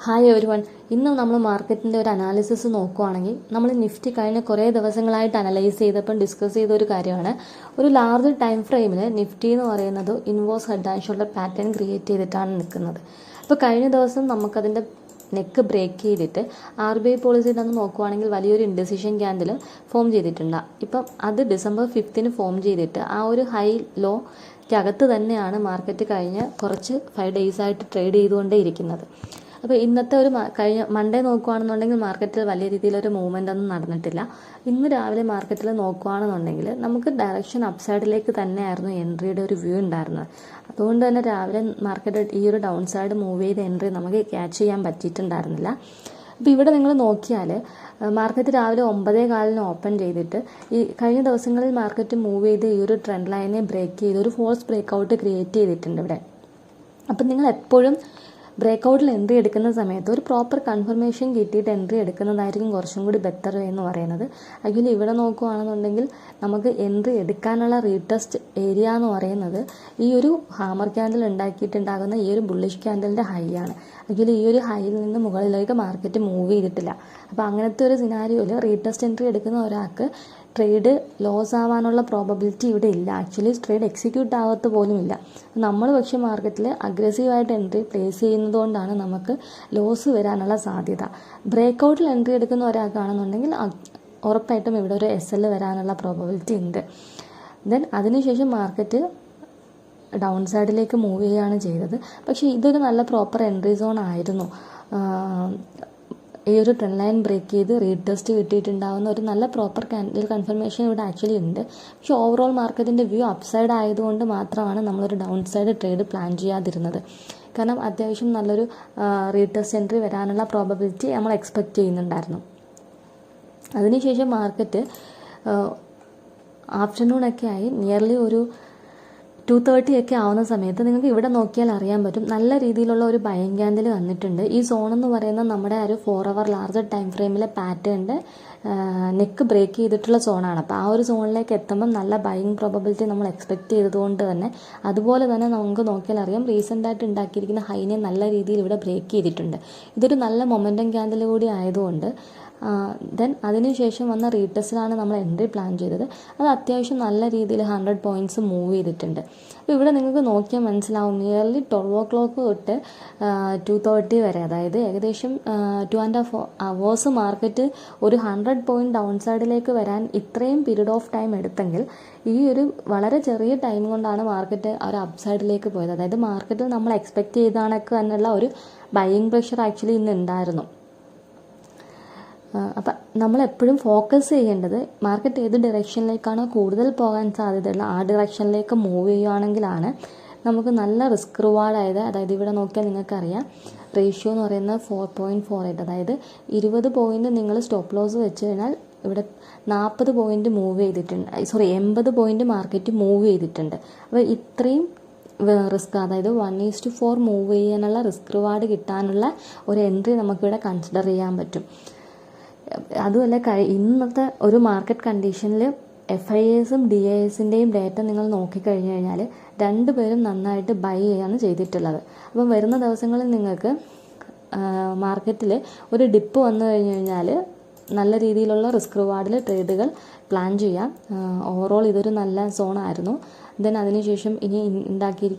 Hi everyone. ഇന്ന് നമ്മൾ മാർക്കറ്റിൻ്റെ ഒരു അനാലിസിസ് നോക്കുകയാണെങ്കിൽ നമ്മൾ നിഫ്റ്റി കഴിഞ്ഞ കുറേ ദിവസങ്ങളായിട്ട് അനലൈസ് ചെയ്തപ്പം ഡിസ്കസ് ചെയ്ത ഒരു കാര്യമാണ്. ഒരു ലാർജ് ടൈം ഫ്രെയിമിൽ നിഫ്റ്റി എന്ന് പറയുന്നത് inverse head and shoulder pattern create ചെയ്തിട്ടാണ് നിൽക്കുന്നത്. അപ്പോൾ കഴിഞ്ഞ ദിവസം നമുക്കതിൻ്റെ നെക്ക് ബ്രേക്ക് ചെയ്തിട്ട് RBI പോളിസിയിൽ നിന്ന് നോക്കുവാണെങ്കിൽ വലിയൊരു ഇൻഡിസിഷൻ ക്യാൻഡിൽ ഫോം ചെയ്തിട്ടുണ്ട്. ഇപ്പം അത് December 5 ഫോം ചെയ്തിട്ട് ആ ഒരു ഹൈ ലോയ്ക്കകത്ത് തന്നെയാണ് മാർക്കറ്റ് കഴിഞ്ഞ് കുറച്ച് 5 ഡേയ്സായിട്ട് ട്രേഡ് ചെയ്തുകൊണ്ടേ ഇരിക്കുന്നത്. അപ്പോൾ ഇന്നത്തെ ഒരു കഴിഞ്ഞ മൺഡേ നോക്കുകയാണെന്നുണ്ടെങ്കിൽ മാർക്കറ്റിൽ വലിയ രീതിയിലൊരു മൂവ്മെൻ്റ് ഒന്നും നടന്നിട്ടില്ല. ഇന്ന് രാവിലെ മാർക്കറ്റിൽ നോക്കുകയാണെന്നുണ്ടെങ്കിൽ നമുക്ക് ഡയറക്ഷൻ അപ്സൈഡിലേക്ക് തന്നെയായിരുന്നു എൻട്രിയുടെ ഒരു വ്യൂ ഉണ്ടായിരുന്നത്. അതുകൊണ്ട് തന്നെ രാവിലെ മാർക്കറ്റ് ഈ ഒരു ഡൗൺ സൈഡ് മൂവ് ചെയ്ത എൻട്രി നമുക്ക് ക്യാച്ച് ചെയ്യാൻ പറ്റിയിട്ടുണ്ടായിരുന്നില്ല. അപ്പോൾ ഇവിടെ നിങ്ങൾ നോക്കിയാൽ മാർക്കറ്റ് രാവിലെ 9:15 ഓപ്പൺ ചെയ്തിട്ട് ഈ കഴിഞ്ഞ ദിവസങ്ങളിൽ മാർക്കറ്റ് മൂവ് ചെയ്ത് ഈ ഒരു ട്രെൻഡ് ലൈനെ ബ്രേക്ക് ചെയ്ത് ഒരു ഫോൾസ് ബ്രേക്ക് ഔട്ട് ക്രിയേറ്റ് ചെയ്തിട്ടുണ്ട് ഇവിടെ. അപ്പം നിങ്ങൾ എപ്പോഴും ബ്രേക്കൗട്ടിൽ എൻട്രി എടുക്കുന്ന സമയത്ത് ഒരു പ്രോപ്പർ കൺഫർമേഷൻ കിട്ടിയിട്ട് എൻട്രി എടുക്കുന്നതായിരിക്കും കുറച്ചും കൂടി ബെറ്റർ എന്ന് പറയുന്നത്. ആക്ച്വലി ഇവിടെ നോക്കുകയാണെന്നുണ്ടെങ്കിൽ നമുക്ക് എൻട്രി എടുക്കാനുള്ള റീടെസ്റ്റ് ഏരിയ എന്ന് പറയുന്നത് ഈ ഒരു ഹാമർ ക്യാൻഡിൽ ഉണ്ടാക്കിയിട്ടുണ്ടാകുന്ന ഈ ഒരു ബുള്ളിഷ് ക്യാൻഡലിൻ്റെ ഹൈ ആണ്. ആക്ച്വലി ഈ ഒരു ഹൈയിൽ നിന്ന് മുകളിലേക്ക് മാർക്കറ്റ് മൂവ് ചെയ്തിട്ടില്ല. അപ്പോൾ അങ്ങനത്തെ ഒരു സിനാരിയോയിൽ റീടെസ്റ്റ് എൻട്രി എടുക്കുന്ന ഒരാൾക്ക് ട്രേഡ് ലോസ് ആവാനുള്ള പ്രോബബിലിറ്റി ഇവിടെ ഇല്ല. ആക്ച്വലി ട്രേഡ് എക്സിക്യൂട്ട് ആവത്ത് പോലും ഇല്ല. നമ്മൾ പക്ഷേ മാർക്കറ്റിൽ അഗ്രസീവായിട്ട് എൻട്രി പ്ലേസ് ചെയ്യുന്നതുകൊണ്ടാണ് നമുക്ക് ലോസ് വരാനുള്ള സാധ്യത. ബ്രേക്കൗട്ടിൽ എൻട്രി എടുക്കുന്ന ഒരാൾക്കാണെന്നുണ്ടെങ്കിൽ ഉറപ്പായിട്ടും ഇവിടെ ഒരു SL വരാനുള്ള പ്രോബബിലിറ്റി ഉണ്ട്. ദെൻ അതിനുശേഷം മാർക്കറ്റ് ഡൗൺ സൈഡിലേക്ക് മൂവ് ചെയ്യുകയാണ് ചെയ്തത്. പക്ഷേ ഇതൊരു നല്ല പ്രോപ്പർ എൻട്രി സോൺ ആയിരുന്നു. ഈ ഒരു ട്രെൻഡ് ലൈൻ ബ്രേക്ക് ചെയ്ത് റീടെസ്റ്റ് കിട്ടിയിട്ടുണ്ടാകുന്ന ഒരു നല്ല പ്രോപ്പർ ക്യാൻഡിൽ കൺഫർമേഷൻ ഇവിടെ ആക്ച്വലി ഉണ്ട്. പക്ഷേ ഓവറോൾ മാർക്കറ്റിൻ്റെ വ്യൂ അപ്സൈഡ് ആയതുകൊണ്ട് മാത്രമാണ് നമ്മളൊരു ഡൗൺ സൈഡ് ട്രേഡ് പ്ലാൻ ചെയ്യാതിരുന്നത്. കാരണം അത്യാവശ്യം നല്ലൊരു റീടെസ്റ്റ് എൻട്രി വരാനുള്ള പ്രോബബിലിറ്റി നമ്മൾ എക്സ്പെക്റ്റ് ചെയ്യുന്നുണ്ടായിരുന്നു. അതിനുശേഷം മാർക്കറ്റ് ആഫ്റ്റർനൂണൊക്കെ ആയി നിയർലി ഒരു 2:30 ഒക്കെ ആവുന്ന സമയത്ത് നിങ്ങൾക്ക് ഇവിടെ നോക്കിയാൽ അറിയാൻ പറ്റും നല്ല രീതിയിലുള്ള ഒരു ബൈയിങ് ക്യാൻഡിൽ വന്നിട്ടുണ്ട്. ഈ സോൺ എന്ന് പറയുന്നത് നമ്മുടെ ഒരു 4 hour ലാർജർ ടൈം ഫ്രെയിമിലെ പാറ്റേണിൻ്റെ നെക്ക് ബ്രേക്ക് ചെയ്തിട്ടുള്ള സോണാണ്. അപ്പോൾ ആ ഒരു സോണിലേക്ക് എത്തുമ്പം നല്ല ബൈയിങ് പ്രോബബിലിറ്റി നമ്മൾ എക്സ്പെക്റ്റ് ചെയ്തതുകൊണ്ട് തന്നെ അതുപോലെ തന്നെ നമുക്ക് നോക്കിയാൽ അറിയാം റീസെൻ്റായിട്ട് ഉണ്ടാക്കിയിരിക്കുന്ന ഹൈനെ നല്ല രീതിയിൽ ഇവിടെ ബ്രേക്ക് ചെയ്തിട്ടുണ്ട്. ഇതൊരു നല്ല മൊമെൻറ്റം ക്യാൻഡിൽ കൂടി ആയതുകൊണ്ട് ദെൻ അതിനുശേഷം വന്ന റീടെസ്റ്റിലാണ് നമ്മൾ എൻട്രി പ്ലാൻ ചെയ്തത്. അത് അത്യാവശ്യം നല്ല രീതിയിൽ 100 പോയിൻറ്റ്സ് മൂവ് ചെയ്തിട്ടുണ്ട്. അപ്പോൾ ഇവിടെ നിങ്ങൾക്ക് നോക്കിയാൽ മനസ്സിലാവും നിയർലി 12 o'clock തൊട്ട് 2:30 വരെ, അതായത് ഏകദേശം 2.5 hours മാർക്കറ്റ് ഒരു 100 പോയിൻറ്റ് ഡൗൺ സൈഡിലേക്ക് വരാൻ ഇത്രയും പീരീഡ് ഓഫ് ടൈം എടുത്തെങ്കിൽ ഈ ഒരു വളരെ ചെറിയ ടൈം കൊണ്ടാണ് മാർക്കറ്റ് ഒരു അപ്സൈഡിലേക്ക് പോയത്. അതായത് മാർക്കറ്റിൽ നമ്മൾ എക്സ്പെക്റ്റ് ചെയ്താണൊക്കെ തന്നെയുള്ള ഒരു ബൈയിങ് പ്രഷർ ആക്ച്വലി ഇന്ന് ഉണ്ടായിരുന്നു. അപ്പം നമ്മളെപ്പോഴും ഫോക്കസ് ചെയ്യേണ്ടത് മാർക്കറ്റ് ഏത് ഡയറക്ഷനിലേക്കാണോ കൂടുതൽ പോകാൻ സാധ്യതയുള്ള ആ ഡയറക്ഷനിലേക്ക് മൂവ് ചെയ്യുകയാണെങ്കിലാണ് നമുക്ക് നല്ല റിസ്ക് റിവാർഡ് അതായത് ഇവിടെ നോക്കിയാൽ നിങ്ങൾക്കറിയാം റേഷ്യോ എന്ന് പറയുന്നത് 4.48, അതായത് 20 പോയിൻറ്റ് നിങ്ങൾ സ്റ്റോപ്പ് ലോസ് വെച്ച് കഴിഞ്ഞാൽ ഇവിടെ 40 പോയിൻറ്റ് മൂവ് ചെയ്തിട്ടുണ്ട്. 80 പോയിൻറ്റ് മാർക്കറ്റ് മൂവ് ചെയ്തിട്ടുണ്ട്. അപ്പോൾ ഇത്രയും റിസ്ക്, അതായത് 1:4 മൂവ് ചെയ്യാനുള്ള റിസ്ക് റിവാർഡ് കിട്ടാനുള്ള ഒരു എൻട്രി നമുക്കിവിടെ കൺസിഡർ ചെയ്യാൻ പറ്റും. അതുമല്ല ഇന്നത്തെ ഒരു മാർക്കറ്റ് കണ്ടീഷനിൽ FIAസും DIAസിൻ്റെയും ഡേറ്റ നിങ്ങൾ നോക്കിക്കഴിഞ്ഞ് കഴിഞ്ഞാൽ രണ്ടുപേരും നന്നായിട്ട് ബൈ ചെയ്യാണ് ചെയ്തിട്ടുള്ളത്. അപ്പം വരുന്ന ദിവസങ്ങളിൽ നിങ്ങൾക്ക് മാർക്കറ്റിൽ ഒരു ഡിപ്പ് വന്നു കഴിഞ്ഞ് കഴിഞ്ഞാൽ നല്ല രീതിയിലുള്ള റിസ്ക് റിവാർഡിൽ ട്രേഡുകൾ പ്ലാൻ ചെയ്യാം. ഓവറോൾ ഇതൊരു നല്ല സോണായിരുന്നു. ദെൻ അതിനുശേഷം ഇനി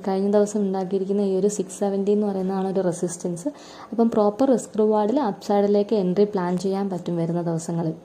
കഴിഞ്ഞ ദിവസം ഉണ്ടാക്കിയിരിക്കുന്ന ഈ ഒരു 670 എന്ന് പറയുന്നതാണ് ഒരു റെസിസ്റ്റൻസ്. അപ്പം പ്രോപ്പർ റിസ്ക് റിവാർഡിൽ അപ്സൈഡിലേക്ക് എൻട്രി പ്ലാൻ ചെയ്യാൻ പറ്റും വരുന്ന ദിവസങ്ങളിൽ.